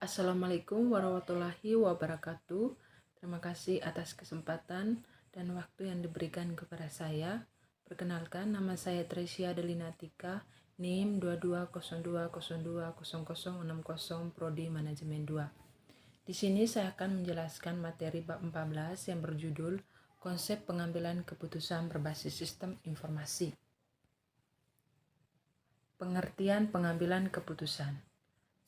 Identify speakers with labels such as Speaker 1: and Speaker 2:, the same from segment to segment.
Speaker 1: Assalamualaikum warahmatullahi wabarakatuh. Terima kasih atas kesempatan dan waktu yang diberikan kepada saya. Perkenalkan, nama saya Tresia Delinatika, NIM 2202020060, Prodi Manajemen 2. Di sini saya akan menjelaskan materi bab 14 yang berjudul Konsep Pengambilan Keputusan Berbasis Sistem Informasi. Pengertian pengambilan keputusan.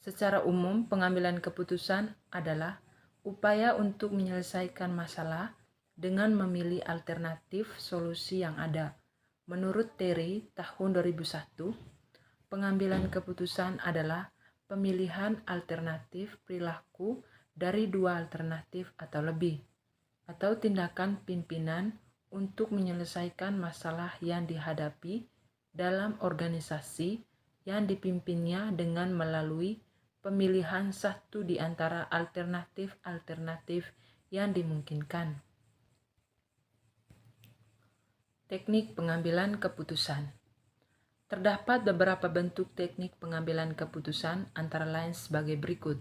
Speaker 1: Secara umum, pengambilan keputusan adalah upaya untuk menyelesaikan masalah dengan memilih alternatif solusi yang ada. Menurut Terry tahun 2001, pengambilan keputusan adalah pemilihan alternatif perilaku dari dua alternatif atau lebih, atau tindakan pimpinan untuk menyelesaikan masalah yang dihadapi dalam organisasi yang dipimpinnya dengan melalui pemilihan satu di antara alternatif-alternatif yang dimungkinkan. Teknik pengambilan keputusan. Terdapat beberapa bentuk teknik pengambilan keputusan antara lain sebagai berikut.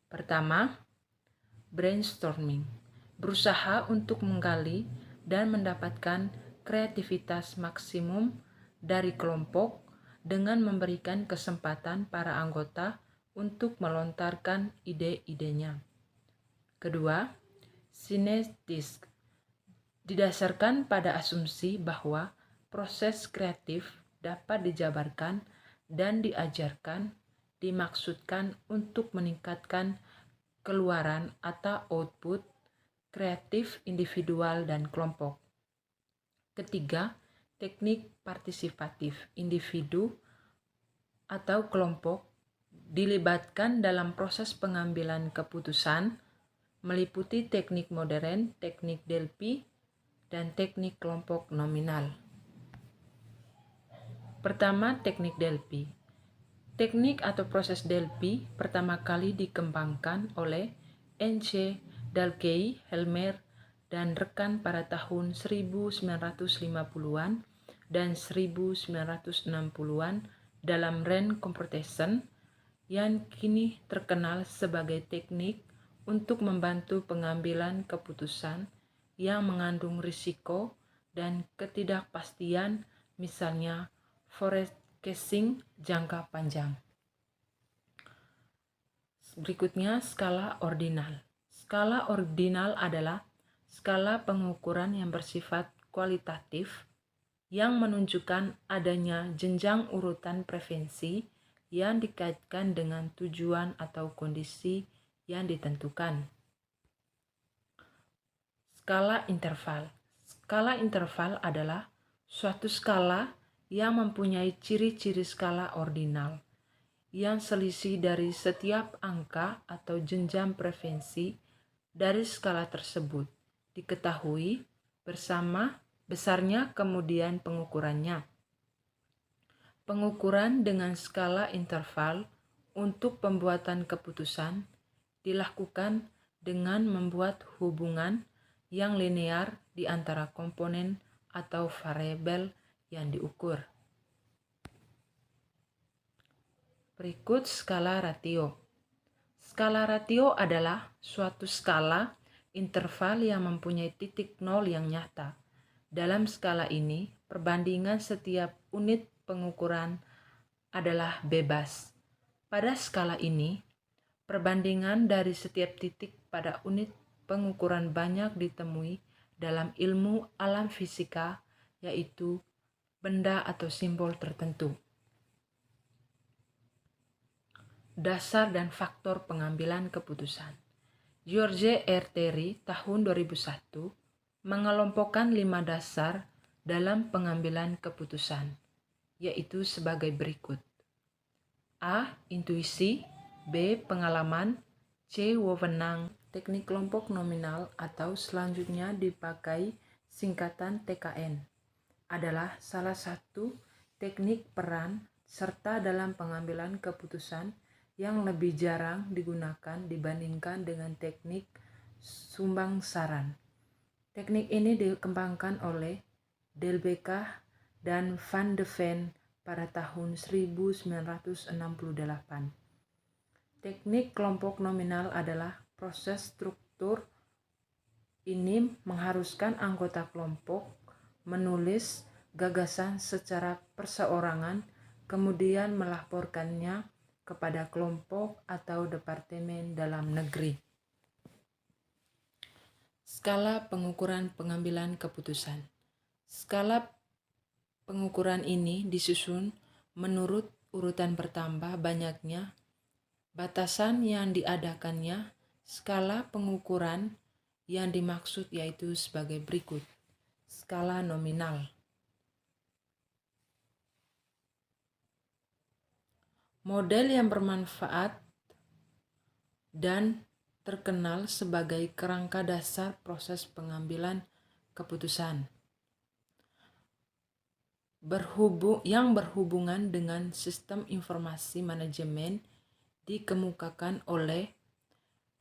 Speaker 1: Pertama, brainstorming. Berusaha untuk menggali dan mendapatkan kreativitas maksimum dari kelompok dengan memberikan kesempatan para anggota untuk melontarkan ide-idenya. Kedua, sinetis. Didasarkan pada asumsi bahwa proses kreatif dapat dijabarkan dan diajarkan, dimaksudkan untuk meningkatkan keluaran atau output kreatif individual dan kelompok. Ketiga, teknik partisipatif. Individu atau kelompok dilibatkan dalam proses pengambilan keputusan, meliputi teknik modern, teknik Delphi, dan teknik kelompok nominal. Pertama, teknik Delphi. Teknik atau proses Delphi pertama kali dikembangkan oleh N.C. Dalkey, Helmer, dan rekan pada tahun 1950-an dan 1960-an dalam Rand Computation yang kini terkenal sebagai teknik untuk membantu pengambilan keputusan yang mengandung risiko dan ketidakpastian, misalnya forecasting jangka panjang. Berikutnya, skala ordinal. Skala ordinal adalah skala pengukuran yang bersifat kualitatif yang menunjukkan adanya jenjang urutan preferensi yang dikaitkan dengan tujuan atau kondisi yang ditentukan. Skala interval. Skala interval adalah suatu skala yang mempunyai ciri-ciri skala ordinal, yang selisih dari setiap angka atau jenjang preferensi dari skala tersebut diketahui bersama besarnya kemudian pengukurannya. Pengukuran dengan skala interval untuk pembuatan keputusan dilakukan dengan membuat hubungan yang linear di antara komponen atau variabel yang diukur. Berikut skala ratio. Skala ratio adalah suatu skala interval yang mempunyai titik nol yang nyata. Dalam skala ini, perbandingan setiap unit pengukuran adalah bebas. Pada skala ini, perbandingan dari setiap titik pada unit pengukuran banyak ditemui dalam ilmu alam fisika, yaitu benda atau simbol tertentu. Dasar dan faktor pengambilan keputusan. George R. Terry tahun 2001 mengelompokkan 5 dasar dalam pengambilan keputusan, yaitu sebagai berikut. A. Intuisi. B. Pengalaman. C. Wewenang. Teknik kelompok nominal atau selanjutnya dipakai singkatan TKN adalah salah satu teknik peran serta dalam pengambilan keputusan yang lebih jarang digunakan dibandingkan dengan teknik sumbangsaran. Teknik ini dikembangkan oleh Delbecq dan Van de Ven pada tahun 1968. Teknik kelompok nominal adalah proses struktur ini mengharuskan anggota kelompok menulis gagasan secara perseorangan, kemudian melaporkannya kepada kelompok atau departemen dalam negeri. Skala pengukuran pengambilan keputusan. Skala pengukuran ini disusun menurut urutan bertambah banyaknya batasan yang diadakannya. Skala pengukuran yang dimaksud yaitu sebagai berikut. Skala nominal. Model yang bermanfaat dan terkenal sebagai kerangka dasar proses pengambilan keputusan. Yang berhubungan dengan sistem informasi manajemen dikemukakan oleh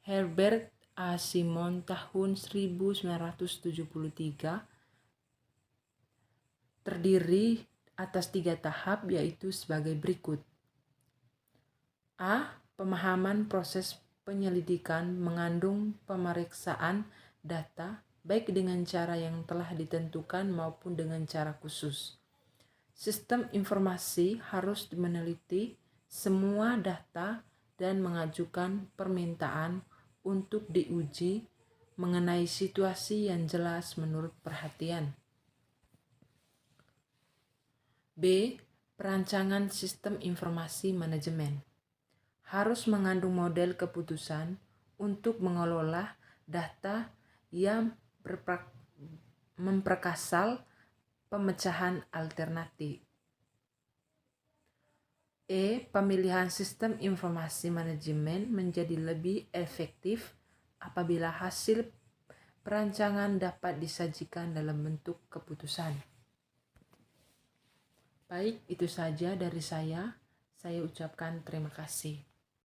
Speaker 1: Herbert A. Simon tahun 1973, terdiri atas 3 tahap yaitu sebagai berikut. A. Pemahaman proses penyelidikan mengandung pemeriksaan data baik dengan cara yang telah ditentukan maupun dengan cara khusus. Sistem informasi harus meneliti semua data dan mengajukan permintaan untuk diuji mengenai situasi yang jelas menurut perhatian. B. Perancangan sistem informasi manajemen harus mengandung model keputusan untuk mengelola data yang memperkasal pemecahan alternatif. E. Pemilihan sistem informasi manajemen menjadi lebih efektif apabila hasil perancangan dapat disajikan dalam bentuk keputusan. Baik, itu saja dari saya. Saya ucapkan terima kasih.